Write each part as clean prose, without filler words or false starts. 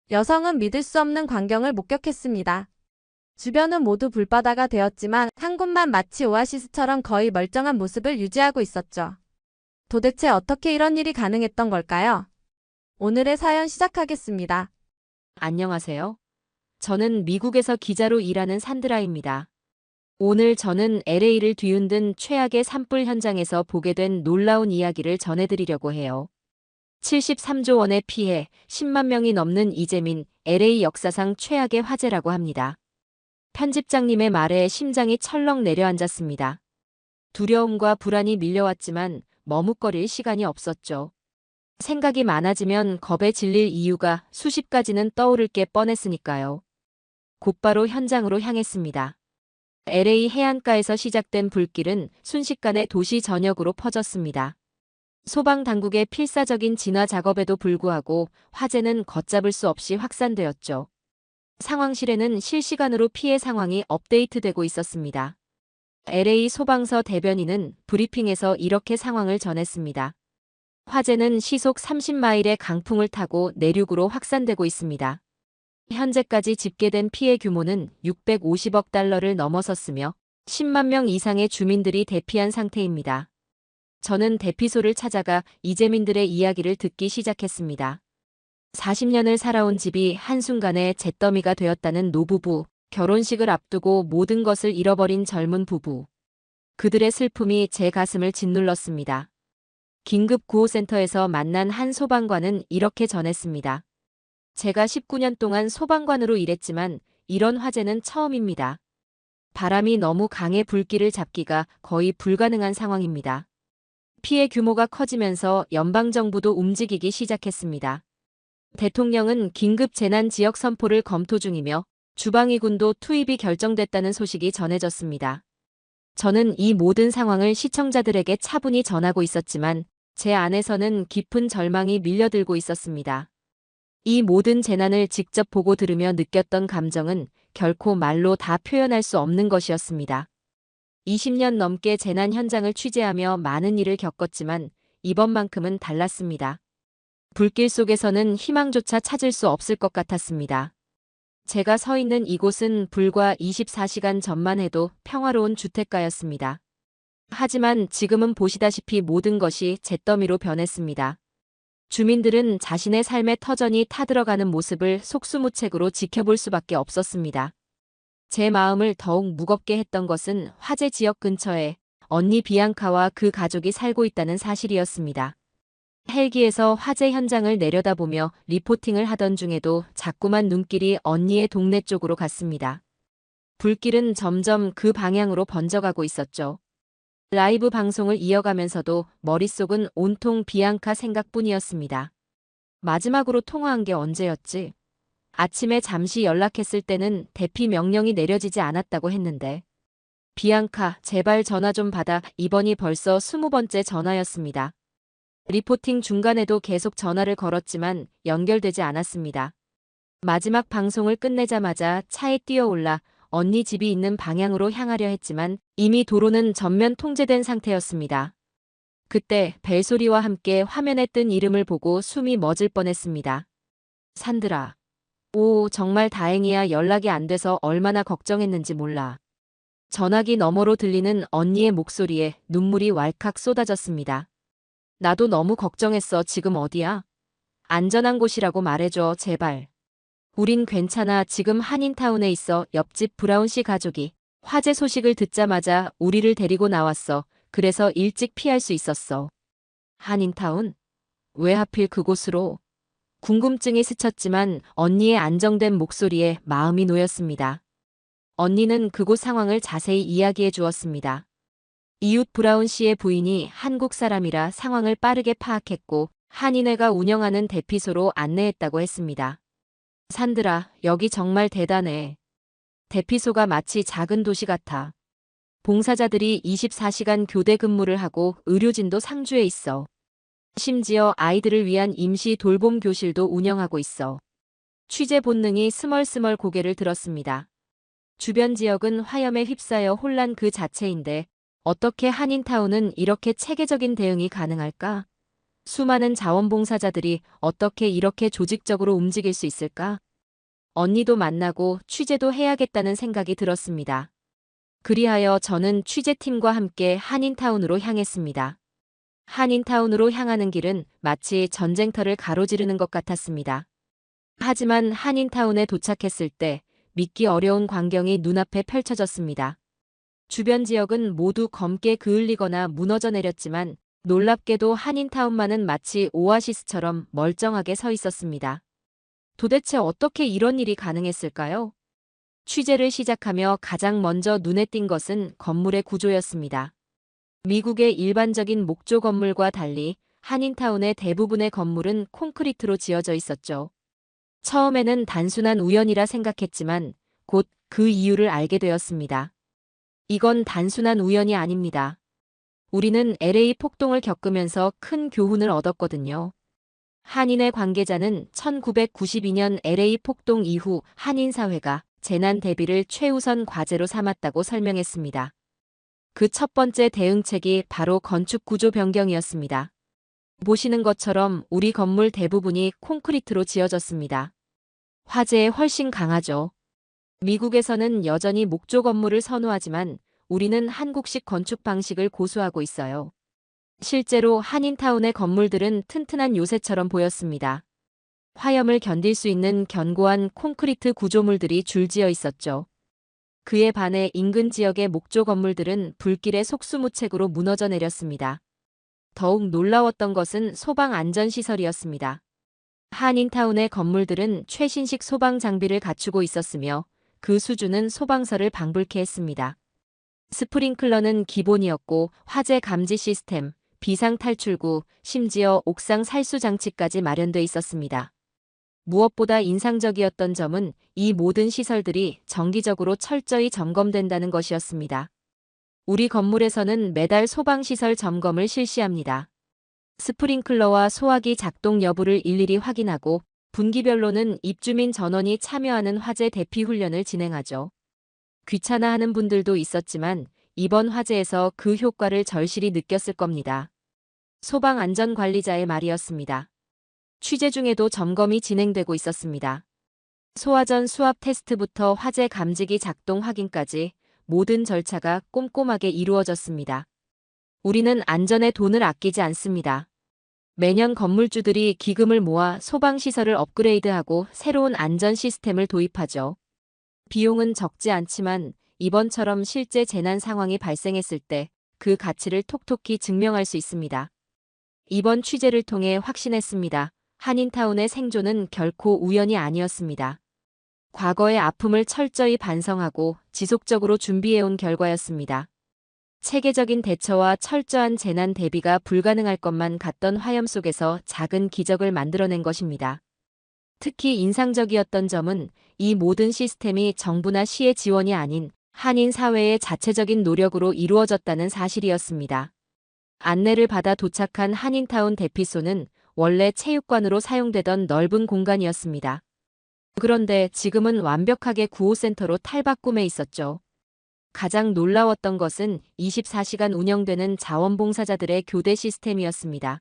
여성은 믿을 수 없는 광경을 목격했습니다. 주변은 모두 불바다가 되었지만 한 곳만 마치 오아시스처럼 거의 멀쩡한 모습을 유지하고 있었죠. 도대체 어떻게 이런 일이 가능했던 걸까요? 오늘의 사연 시작하겠습니다. 안녕하세요. 저는 미국에서 기자로 일하는 산드라입니다. 오늘 저는 LA를 뒤흔든 최악의 산불 현장에서 보게 된 놀라운 이야기를 전해드리려고 해요. 73조 원의 피해, 10만 명이 넘는 이재민, LA 역사상 최악의 화재라고 합니다. 편집장님의 말에 심장이 철렁 내려앉았습니다. 두려움과 불안이 밀려왔지만 머뭇거릴 시간이 없었죠. 생각이 많아지면 겁에 질릴 이유가 수십 가지는 떠오를 게 뻔했으니까요. 곧바로 현장으로 향했습니다. LA 해안가에서 시작된 불길은 순식간에 도시 전역으로 퍼졌습니다. 소방당국의 필사적인 진화 작업에도 불구하고 화재는 걷잡을 수 없이 확산되었죠. 상황실에는 실시간으로 피해 상황이 업데이트되고 있었습니다. LA 소방서 대변인은 브리핑에서 이렇게 상황을 전했습니다. 화재는 시속 30마일의 강풍을 타고 내륙으로 확산되고 있습니다. 현재까지 집계된 피해 규모는 650억 달러를 넘어섰으며 10만 명 이상의 주민들이 대피한 상태입니다. 저는 대피소를 찾아가 이재민들의 이야기를 듣기 시작했습니다. 40년을 살아온 집이 한순간에 잿더미가 되었다는 노부부, 결혼식을 앞두고 모든 것을 잃어버린 젊은 부부. 그들의 슬픔이 제 가슴을 짓눌렀습니다. 긴급 구호센터에서 만난 한 소방관은 이렇게 전했습니다. 제가 19년 동안 소방관으로 일했지만 이런 화재는 처음입니다. 바람이 너무 강해 불길을 잡기가 거의 불가능한 상황입니다. 피해 규모가 커지면서 연방정부도 움직이기 시작했습니다. 대통령은 긴급 재난 지역 선포를 검토 중이며 주방위군도 투입이 결정됐다는 소식이 전해졌습니다. 저는 이 모든 상황을 시청자들에게 차분히 전하고 있었지만 제 안에서는 깊은 절망이 밀려들고 있었습니다. 이 모든 재난을 직접 보고 들으며 느꼈던 감정은 결코 말로 다 표현할 수 없는 것이었습니다. 20년 넘게 재난 현장을 취재하며 많은 일을 겪었지만 이번만큼은 달랐습니다. 불길 속에서는 희망조차 찾을 수 없을 것 같았습니다. 제가 서 있는 이곳은 불과 24시간 전만 해도 평화로운 주택가였습니다. 하지만 지금은 보시다시피 모든 것이 잿더미로 변했습니다. 주민들은 자신의 삶의 터전이 타들어가는 모습을 속수무책으로 지켜볼 수밖에 없었습니다. 제 마음을 더욱 무겁게 했던 것은 화재 지역 근처에 언니 비앙카와 그 가족이 살고 있다는 사실이었습니다. 헬기에서 화재 현장을 내려다보며 리포팅을 하던 중에도 자꾸만 눈길이 언니의 동네 쪽으로 갔습니다. 불길은 점점 그 방향으로 번져가고 있었죠. 라이브 방송을 이어가면서도 머릿속은 온통 비앙카 생각뿐이었습니다. 마지막으로 통화한 게 언제였지? 아침에 잠시 연락했을 때는 대피 명령이 내려지지 않았다고 했는데. 비앙카, 제발 전화 좀 받아. 이번이 벌써 20번째 전화였습니다. 리포팅 중간에도 계속 전화를 걸었지만 연결되지 않았습니다. 마지막 방송을 끝내자마자 차에 뛰어올라 언니 집이 있는 방향으로 향하려 했지만 이미 도로는 전면 통제된 상태였습니다. 그때 벨소리와 함께 화면에 뜬 이름을 보고 숨이 멎을 뻔했습니다. 산드라. 오, 정말 다행이야. 연락이 안 돼서 얼마나 걱정했는지 몰라. 전화기 너머로 들리는 언니의 목소리에 눈물이 왈칵 쏟아졌습니다. 나도 너무 걱정했어. 지금 어디야? 안전한 곳이라고 말해줘, 제발. 우린 괜찮아. 지금 한인타운에 있어. 옆집 브라운 씨 가족이 화재 소식을 듣자마자 우리를 데리고 나왔어. 그래서 일찍 피할 수 있었어. 한인타운? 왜 하필 그곳으로? 궁금증이 스쳤지만 언니의 안정된 목소리에 마음이 놓였습니다. 언니는 그곳 상황을 자세히 이야기해 주었습니다. 이웃 브라운 씨의 부인이 한국 사람이라 상황을 빠르게 파악했고 한인회가 운영하는 대피소로 안내했다고 했습니다. 산드라, 여기 정말 대단해. 대피소가 마치 작은 도시 같아. 봉사자들이 24시간 교대 근무를 하고 의료진도 상주해 있어. 심지어 아이들을 위한 임시 돌봄 교실도 운영하고 있어. 취재 본능이 스멀스멀 고개를 들었습니다. 주변 지역은 화염에 휩싸여 혼란 그 자체인데 어떻게 한인타운은 이렇게 체계적인 대응이 가능할까? 수많은 자원봉사자들이 어떻게 이렇게 조직적으로 움직일 수 있을까? 언니도 만나고 취재도 해야겠다는 생각이 들었습니다. 그리하여 저는 취재팀과 함께 한인타운으로 향했습니다. 한인타운으로 향하는 길은 마치 전쟁터를 가로지르는 것 같았습니다. 하지만 한인타운에 도착했을 때 믿기 어려운 광경이 눈앞에 펼쳐졌습니다. 주변 지역은 모두 검게 그을리거나 무너져 내렸지만 놀랍게도 한인타운만은 마치 오아시스처럼 멀쩡하게 서 있었습니다. 도대체 어떻게 이런 일이 가능했을까요? 취재를 시작하며 가장 먼저 눈에 띈 것은 건물의 구조였습니다. 미국의 일반적인 목조 건물과 달리 한인타운의 대부분의 건물은 콘크리트로 지어져 있었죠. 처음에는 단순한 우연이라 생각했지만 곧 그 이유를 알게 되었습니다. 이건 단순한 우연이 아닙니다. 우리는 LA 폭동을 겪으면서 큰 교훈을 얻었거든요. 한인의 관계자는 1992년 LA 폭동 이후 한인사회가 재난 대비를 최우선 과제로 삼았다고 설명했습니다. 그 첫 번째 대응책이 바로 건축 구조 변경이었습니다. 보시는 것처럼 우리 건물 대부분이 콘크리트로 지어졌습니다. 화재에 훨씬 강하죠. 미국에서는 여전히 목조 건물을 선호하지만 우리는 한국식 건축 방식을 고수하고 있어요. 실제로 한인타운의 건물들은 튼튼한 요새처럼 보였습니다. 화염을 견딜 수 있는 견고한 콘크리트 구조물들이 줄지어 있었죠. 그에 반해 인근 지역의 목조 건물들은 불길의 속수무책으로 무너져 내렸습니다. 더욱 놀라웠던 것은 소방 안전시설이었습니다. 한인타운의 건물들은 최신식 소방 장비를 갖추고 있었으며 그 수준은 소방서를 방불케 했습니다. 스프링클러는 기본이었고 화재 감지 시스템, 비상탈출구, 심지어 옥상 살수 장치까지 마련돼 있었습니다. 무엇보다 인상적이었던 점은 이 모든 시설들이 정기적으로 철저히 점검된다는 것이었습니다. 우리 건물에서는 매달 소방시설 점검을 실시합니다. 스프링클러와 소화기 작동 여부를 일일이 확인하고 분기별로는 입주민 전원이 참여하는 화재 대피 훈련을 진행하죠. 귀찮아하는 분들도 있었지만 이번 화재에서 그 효과를 절실히 느꼈을 겁니다. 소방안전관리자의 말이었습니다. 취재 중에도 점검이 진행되고 있었습니다. 소화전 수압 테스트부터 화재 감지기 작동 확인까지 모든 절차가 꼼꼼하게 이루어졌습니다. 우리는 안전에 돈을 아끼지 않습니다. 매년 건물주들이 기금을 모아 소방시설을 업그레이드하고 새로운 안전 시스템을 도입하죠. 비용은 적지 않지만 이번처럼 실제 재난 상황이 발생했을 때 그 가치를 톡톡히 증명할 수 있습니다. 이번 취재를 통해 확신했습니다. 한인타운의 생존은 결코 우연이 아니었습니다. 과거의 아픔을 철저히 반성하고 지속적으로 준비해온 결과였습니다. 체계적인 대처와 철저한 재난 대비가 불가능할 것만 같던 화염 속에서 작은 기적을 만들어낸 것입니다. 특히 인상적이었던 점은 이 모든 시스템이 정부나 시의 지원이 아닌 한인 사회의 자체적인 노력으로 이루어졌다는 사실이었습니다. 안내를 받아 도착한 한인타운 대피소는 원래 체육관으로 사용되던 넓은 공간이었습니다. 그런데 지금은 완벽하게 구호센터로 탈바꿈해 있었죠. 가장 놀라웠던 것은 24시간 운영되는 자원봉사자들의 교대 시스템이었습니다.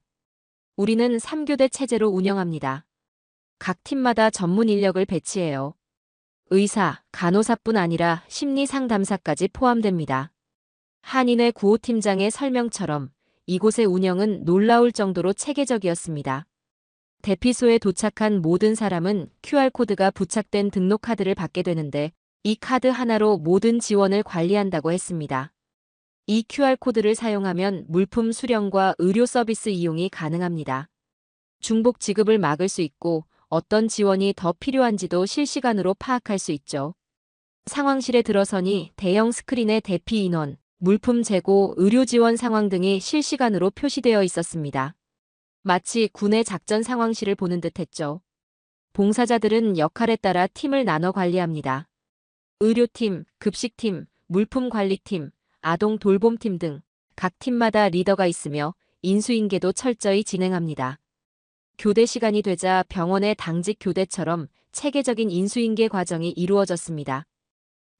우리는 3교대 체제로 운영합니다. 각 팀마다 전문 인력을 배치해요. 의사, 간호사뿐 아니라 심리상담사까지 포함됩니다. 한인의 구호팀장의 설명처럼 이곳의 운영은 놀라울 정도로 체계적이었습니다. 대피소에 도착한 모든 사람은 QR코드가 부착된 등록카드를 받게 되는데 이 카드 하나로 모든 지원을 관리한다고 했습니다. 이 QR코드를 사용하면 물품 수령과 의료 서비스 이용이 가능합니다. 중복 지급을 막을 수 있고 어떤 지원이 더 필요한지도 실시간으로 파악할 수 있죠. 상황실에 들어서니 대형 스크린에 대피 인원, 물품 재고, 의료 지원 상황 등이 실시간으로 표시되어 있었습니다. 마치 군의 작전 상황실을 보는 듯했죠. 봉사자들은 역할에 따라 팀을 나눠 관리합니다. 의료팀, 급식팀, 물품관리팀, 아동 돌봄팀 등 각 팀마다 리더가 있으며 인수인계도 철저히 진행합니다. 교대 시간이 되자 병원의 당직 교대처럼 체계적인 인수인계 과정이 이루어졌습니다.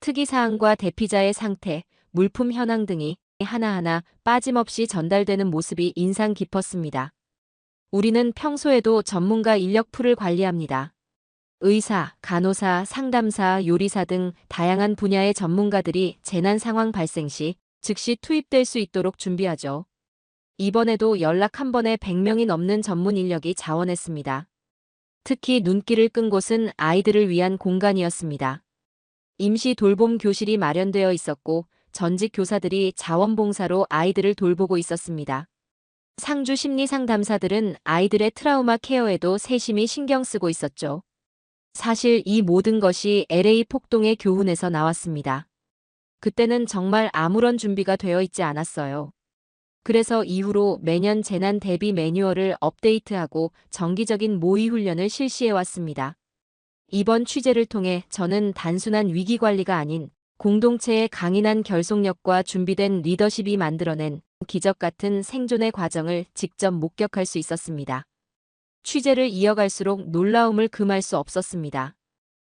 특이사항과 대피자의 상태, 물품 현황 등이 하나하나 빠짐없이 전달되는 모습이 인상 깊었습니다. 우리는 평소에도 전문가 인력 풀을 관리합니다. 의사, 간호사, 상담사, 요리사 등 다양한 분야의 전문가들이 재난 상황 발생 시 즉시 투입될 수 있도록 준비하죠. 이번에도 연락 한 번에 100명이 넘는 전문 인력이 자원했습니다. 특히 눈길을 끈 곳은 아이들을 위한 공간이었습니다. 임시 돌봄 교실이 마련되어 있었고 전직 교사들이 자원봉사로 아이들을 돌보고 있었습니다. 상주 심리상담사들은 아이들의 트라우마 케어에도 세심히 신경 쓰고 있었죠. 사실 이 모든 것이 LA 폭동의 교훈에서 나왔습니다. 그때는 정말 아무런 준비가 되어 있지 않았어요. 그래서 이후로 매년 재난 대비 매뉴얼을 업데이트하고 정기적인 모의 훈련을 실시해 왔습니다. 이번 취재를 통해 저는 단순한 위기 관리가 아닌 공동체의 강인한 결속력과 준비된 리더십이 만들어낸 기적 같은 생존의 과정을 직접 목격할 수 있었습니다. 취재를 이어갈수록 놀라움을 금할 수 없었습니다.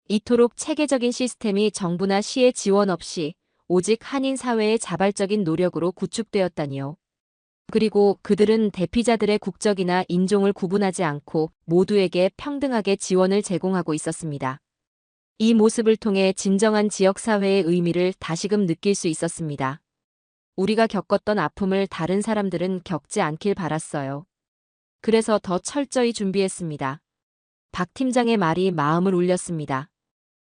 이토록 체계적인 시스템이 정부나 시의 지원 없이 오직 한인 사회의 자발적인 노력으로 구축되었다니요. 그리고 그들은 대피자들의 국적이나 인종을 구분하지 않고 모두에게 평등하게 지원을 제공하고 있었습니다. 이 모습을 통해 진정한 지역사회의 의미를 다시금 느낄 수 있었습니다. 우리가 겪었던 아픔을 다른 사람들은 겪지 않길 바랐어요. 그래서 더 철저히 준비했습니다. 박 팀장의 말이 마음을 울렸습니다.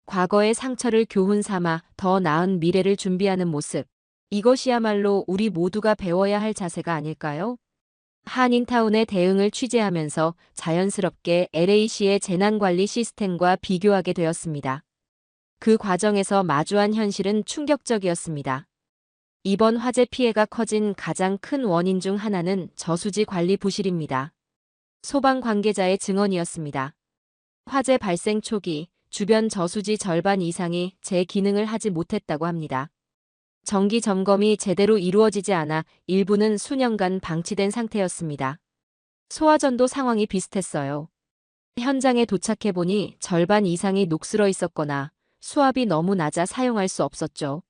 과거의 상처를 교훈 삼아 더 나은 미래를 준비하는 모습. 이것이야말로 우리 모두가 배워야 할 자세가 아닐까요? 한인타운의 대응을 취재하면서 자연스럽게 LA시의 재난관리 시스템과 비교하게 되었습니다. 그 과정에서 마주한 현실은 충격적이었습니다. 이번 화재 피해가 커진 가장 큰 원인 중 하나는 저수지 관리 부실입니다. 소방 관계자의 증언이었습니다. 화재 발생 초기 주변 저수지 절반 이상이 제 기능을 하지 못했다고 합니다. 정기 점검이 제대로 이루어지지 않아 일부는 수년간 방치된 상태였습니다. 소화전도 상황이 비슷했어요. 현장에 도착해보니 절반 이상이 녹슬어 있었거나 수압이 너무 낮아 사용할 수 없었죠.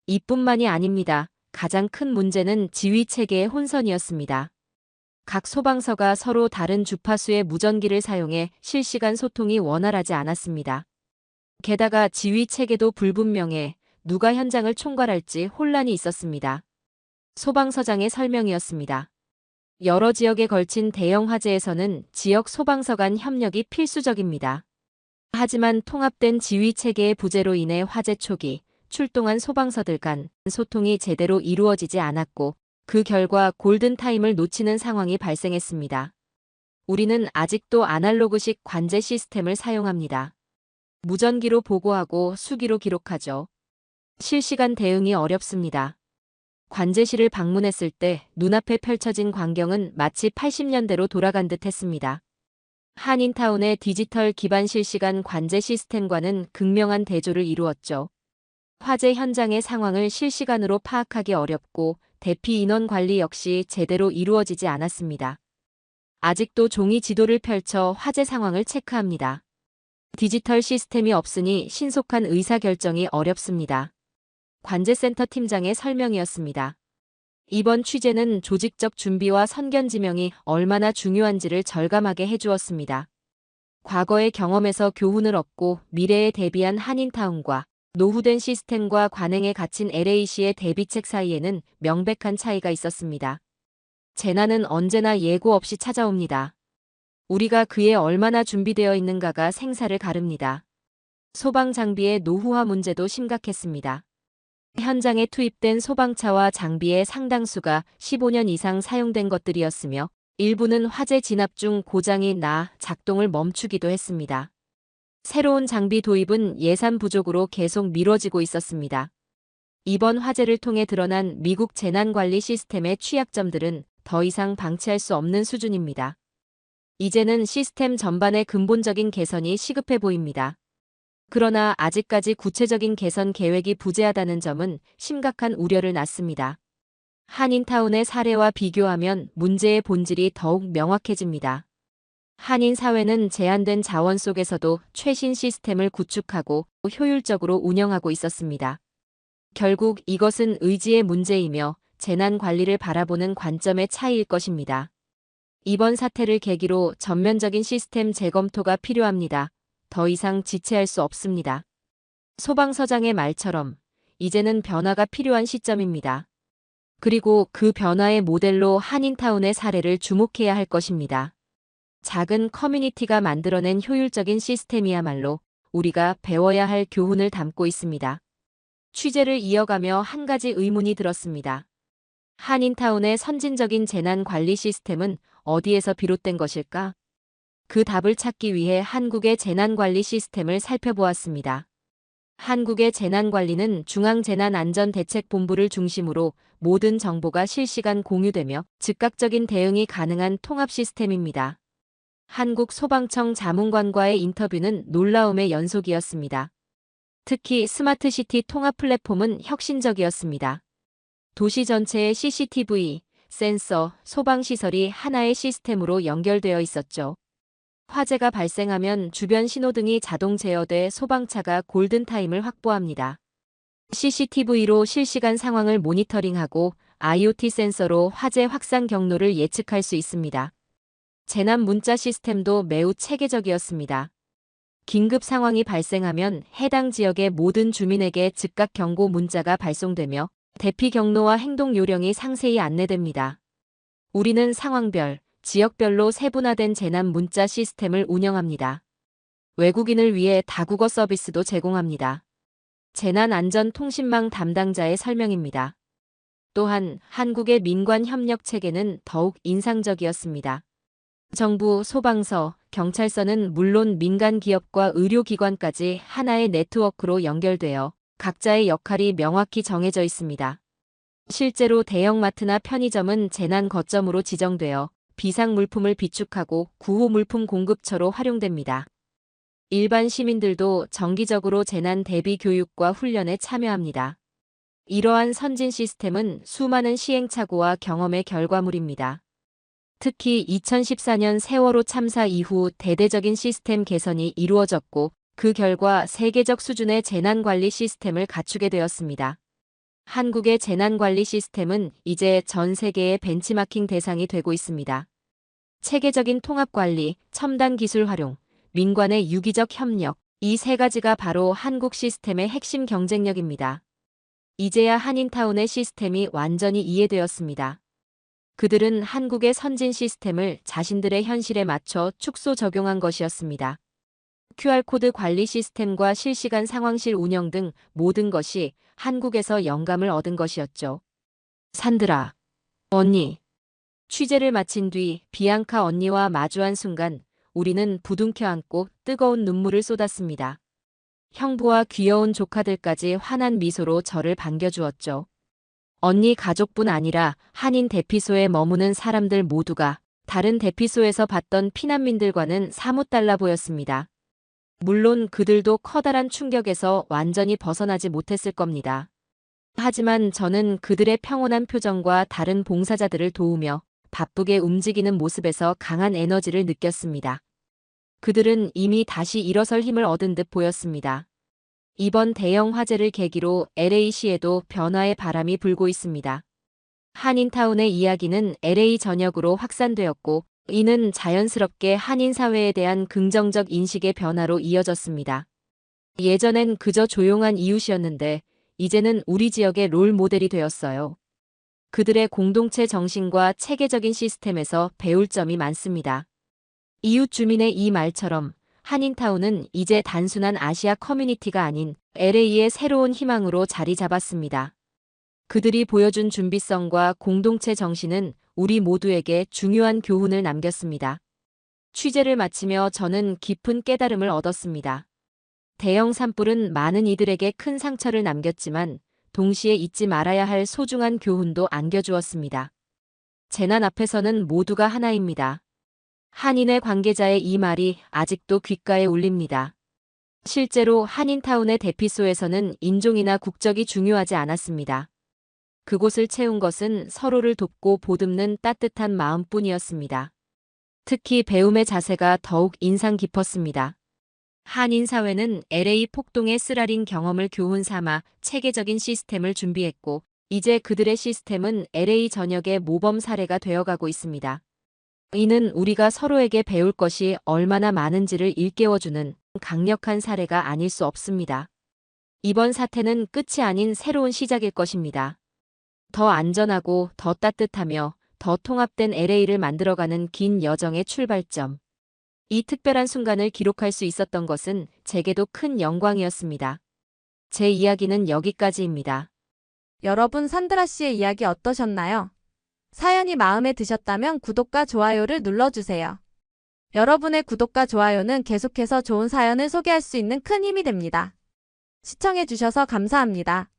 이뿐만이 아닙니다. 가장 큰 문제는 지휘 체계의 혼선이었습니다. 각 소방서가 서로 다른 주파수의 무전기를 사용해 실시간 소통이 원활하지 않았습니다. 게다가 지휘 체계도 불분명해 누가 현장을 총괄할지 혼란이 있었습니다. 소방서장의 설명이었습니다. 여러 지역에 걸친 대형 화재에서는 지역 소방서 간 협력이 필수적입니다. 하지만 통합된 지휘 체계의 부재로 인해 화재 초기 출동한 소방서들 간 소통이 제대로 이루어지지 않았고 그 결과 골든타임을 놓치는 상황이 발생했습니다. 우리는 아직도 아날로그식 관제 시스템을 사용합니다. 무전기로 보고하고 수기로 기록하죠. 실시간 대응이 어렵습니다. 관제실을 방문했을 때 눈앞에 펼쳐진 광경은 마치 80년대로 돌아간 듯 했습니다. 한인타운의 디지털 기반 실시간 관제 시스템과는 극명한 대조를 이루었죠. 화재 현장의 상황을 실시간으로 파악하기 어렵고 대피 인원 관리 역시 제대로 이루어지지 않았습니다. 아직도 종이 지도를 펼쳐 화재 상황을 체크합니다. 디지털 시스템이 없으니 신속한 의사결정이 어렵습니다. 관제센터 팀장의 설명이었습니다. 이번 취재는 조직적 준비와 선견지명이 얼마나 중요한지를 절감하게 해주었습니다. 과거의 경험에서 교훈을 얻고 미래에 대비한 한인타운과 노후된 시스템과 관행에 갇힌 LA시의 대비책 사이에는 명백한 차이가 있었습니다. 재난은 언제나 예고 없이 찾아옵니다. 우리가 그에 얼마나 준비되어 있는가가 생사를 가릅니다. 소방 장비의 노후화 문제도 심각했습니다. 현장에 투입된 소방차와 장비의 상당수가 15년 이상 사용된 것들이었으며 일부는 화재 진압 중 고장이 나 작동을 멈추기도 했습니다. 새로운 장비 도입은 예산 부족으로 계속 미뤄지고 있었습니다. 이번 화재를 통해 드러난 미국 재난관리 시스템의 취약점들은 더 이상 방치할 수 없는 수준입니다. 이제는 시스템 전반의 근본적인 개선이 시급해 보입니다. 그러나 아직까지 구체적인 개선 계획이 부재하다는 점은 심각한 우려를 낳습니다. 한인타운의 사례와 비교하면 문제의 본질이 더욱 명확해집니다. 한인 사회는 제한된 자원 속에서도 최신 시스템을 구축하고 효율적으로 운영하고 있었습니다. 결국 이것은 의지의 문제이며 재난 관리를 바라보는 관점의 차이일 것입니다. 이번 사태를 계기로 전면적인 시스템 재검토가 필요합니다. 더 이상 지체할 수 없습니다. 소방서장의 말처럼 이제는 변화가 필요한 시점입니다. 그리고 그 변화의 모델로 한인타운의 사례를 주목해야 할 것입니다. 작은 커뮤니티가 만들어낸 효율적인 시스템이야말로 우리가 배워야 할 교훈을 담고 있습니다. 취재를 이어가며 한 가지 의문이 들었습니다. 한인타운의 선진적인 재난관리 시스템은 어디에서 비롯된 것일까? 그 답을 찾기 위해 한국의 재난관리 시스템을 살펴보았습니다. 한국의 재난관리는 중앙재난안전대책본부를 중심으로 모든 정보가 실시간 공유되며 즉각적인 대응이 가능한 통합 시스템입니다. 한국소방청 자문관과의 인터뷰는 놀라움의 연속이었습니다. 특히 스마트시티 통합 플랫폼은 혁신적이었습니다. 도시 전체의 CCTV, 센서, 소방시설이 하나의 시스템으로 연결되어 있었죠. 화재가 발생하면 주변 신호등이 자동 제어돼 소방차가 골든타임을 확보합니다. CCTV로 실시간 상황을 모니터링하고 IoT 센서로 화재 확산 경로를 예측할 수 있습니다. 재난 문자 시스템도 매우 체계적이었습니다. 긴급 상황이 발생하면 해당 지역의 모든 주민에게 즉각 경고 문자가 발송되며 대피 경로와 행동 요령이 상세히 안내됩니다. 우리는 상황별, 지역별로 세분화된 재난 문자 시스템을 운영합니다. 외국인을 위해 다국어 서비스도 제공합니다. 재난안전통신망 담당자의 설명입니다. 또한 한국의 민관 협력 체계는 더욱 인상적이었습니다. 정부, 소방서, 경찰서는 물론 민간 기업과 의료기관까지 하나의 네트워크로 연결되어 각자의 역할이 명확히 정해져 있습니다. 실제로 대형마트나 편의점은 재난 거점으로 지정되어 비상물품을 비축하고 구호물품 공급처로 활용됩니다. 일반 시민들도 정기적으로 재난 대비 교육과 훈련에 참여합니다. 이러한 선진 시스템은 수많은 시행착오와 경험의 결과물입니다. 특히 2014년 세월호 참사 이후 대대적인 시스템 개선이 이루어졌고 그 결과 세계적 수준의 재난관리 시스템을 갖추게 되었습니다. 한국의 재난관리 시스템은 이제 전 세계의 벤치마킹 대상이 되고 있습니다. 체계적인 통합관리, 첨단 기술 활용, 민관의 유기적 협력, 이 세 가지가 바로 한국 시스템의 핵심 경쟁력입니다. 이제야 한인타운의 시스템이 완전히 이해되었습니다. 그들은 한국의 선진 시스템을 자신들의 현실에 맞춰 축소 적용한 것이었습니다. QR코드 관리 시스템과 실시간 상황실 운영 등 모든 것이 한국에서 영감을 얻은 것이었죠. 산드라, 언니. 취재를 마친 뒤 비앙카 언니와 마주한 순간 우리는 부둥켜 안고 뜨거운 눈물을 쏟았습니다. 형부와 귀여운 조카들까지 환한 미소로 저를 반겨주었죠. 언니 가족뿐 아니라 한인 대피소에 머무는 사람들 모두가 다른 대피소에서 봤던 피난민들과는 사뭇 달라 보였습니다. 물론 그들도 커다란 충격에서 완전히 벗어나지 못했을 겁니다. 하지만 저는 그들의 평온한 표정과 다른 봉사자들을 도우며 바쁘게 움직이는 모습에서 강한 에너지를 느꼈습니다. 그들은 이미 다시 일어설 힘을 얻은 듯 보였습니다. 이번 대형 화재를 계기로 LA시에도 변화의 바람이 불고 있습니다. 한인타운의 이야기는 LA 전역으로 확산되었고 이는 자연스럽게 한인 사회에 대한 긍정적 인식의 변화로 이어졌습니다. 예전엔 그저 조용한 이웃이었는데 이제는 우리 지역의 롤 모델이 되었어요. 그들의 공동체 정신과 체계적인 시스템에서 배울 점이 많습니다. 이웃 주민의 이 말처럼 한인타운은 이제 단순한 아시아 커뮤니티가 아닌 LA의 새로운 희망으로 자리 잡았습니다. 그들이 보여준 준비성과 공동체 정신은 우리 모두에게 중요한 교훈을 남겼습니다. 취재를 마치며 저는 깊은 깨달음을 얻었습니다. 대형 산불은 많은 이들에게 큰 상처를 남겼지만 동시에 잊지 말아야 할 소중한 교훈도 안겨주었습니다. 재난 앞에서는 모두가 하나입니다. 한인회 관계자의 이 말이 아직도 귓가에 울립니다. 실제로 한인타운의 대피소에서는 인종이나 국적이 중요하지 않았습니다. 그곳을 채운 것은 서로를 돕고 보듬는 따뜻한 마음뿐이었습니다. 특히 배움의 자세가 더욱 인상 깊었습니다. 한인 사회는 LA 폭동의 쓰라린 경험을 교훈 삼아 체계적인 시스템을 준비했고 이제 그들의 시스템은 LA 전역의 모범 사례가 되어가고 있습니다. 이는 우리가 서로에게 배울 것이 얼마나 많은지를 일깨워주는 강력한 사례가 아닐 수 없습니다. 이번 사태는 끝이 아닌 새로운 시작일 것입니다. 더 안전하고 더 따뜻하며 더 통합된 LA를 만들어가는 긴 여정의 출발점. 이 특별한 순간을 기록할 수 있었던 것은 제게도 큰 영광이었습니다. 제 이야기는 여기까지입니다. 여러분, 산드라 씨의 이야기 어떠셨나요? 사연이 마음에 드셨다면 구독과 좋아요를 눌러주세요. 여러분의 구독과 좋아요는 계속해서 좋은 사연을 소개할 수 있는 큰 힘이 됩니다. 시청해주셔서 감사합니다.